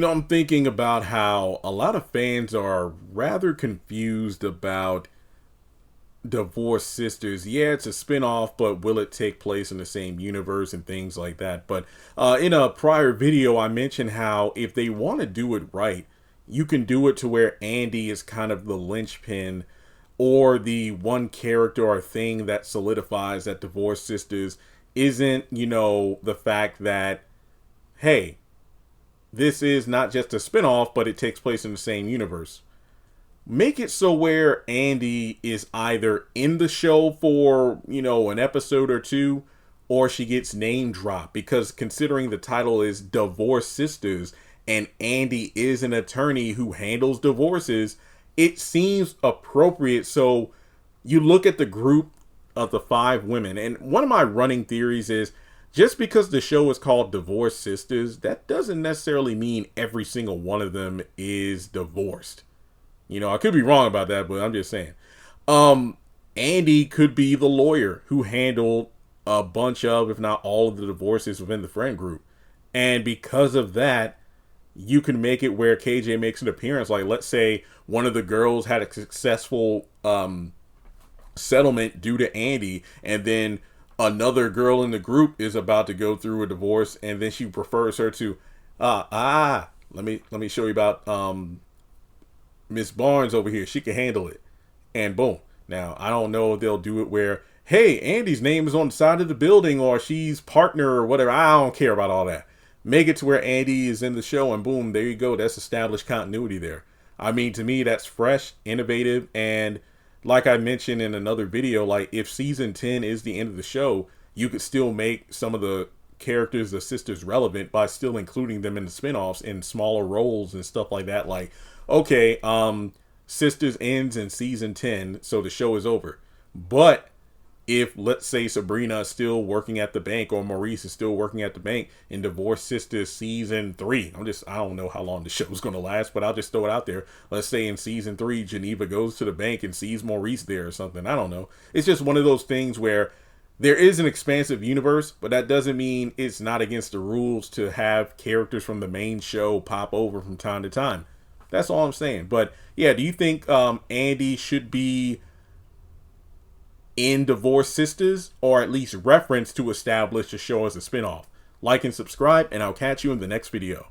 I'm thinking about how a lot of fans are rather confused about Divorced Sisters. Yeah, it's a spinoff, but will it take place in the same universe and things like that? But in a prior video, I mentioned how if they want to do it right, you can do it to where Andi is kind of the linchpin or the one character or thing that solidifies that Divorced Sisters isn't, the fact that, hey, this is not just a spinoff, but it takes place in the same universe. Make it so where Andi is either in the show for, an episode or two, or she gets name dropped. Because considering the title is Divorce Sisters and Andi is an attorney who handles divorces, it seems appropriate. So you look at the group of the five women, and one of my running theories is just because the show is called Divorce Sisters, that doesn't necessarily mean every single one of them is divorced. I could be wrong about that, but I'm just saying. Andi could be the lawyer who handled a bunch of, if not all of the divorces within the friend group. And because of that, you can make it where KJ makes an appearance. Like, let's say one of the girls had a successful settlement due to Andi, and then another girl in the group is about to go through a divorce, and then she prefers her to, let me show you about Miss Barnes over here. She can handle it. And boom. Now, I don't know if they'll do it where, hey, Andi's name is on the side of the building, or she's partner or whatever. I don't care about all that. Make it to where Andi is in the show, and boom, there you go. That's established continuity there. I mean, to me, that's fresh, innovative, and like I mentioned in another video, like if season 10 is the end of the show, you could still make some of the characters, the sisters, relevant by still including them in the spinoffs in smaller roles and stuff like that. Like, okay, Sisters ends in season 10, so the show is over. But if, let's say, Sabrina is still working at the bank, or Maurice is still working at the bank in Divorced Sisters season 3, I don't know how long the show's going to last, but I'll just throw it out there. Let's say in season 3, Geneva goes to the bank and sees Maurice there or something. I don't know. It's just one of those things where there is an expansive universe, but that doesn't mean it's not against the rules to have characters from the main show pop over from time to time. That's all I'm saying. But yeah, do you think Andi should be in Divorced Sisters, or at least reference to establish the show as a spinoff? Like and subscribe, and I'll catch you in the next video.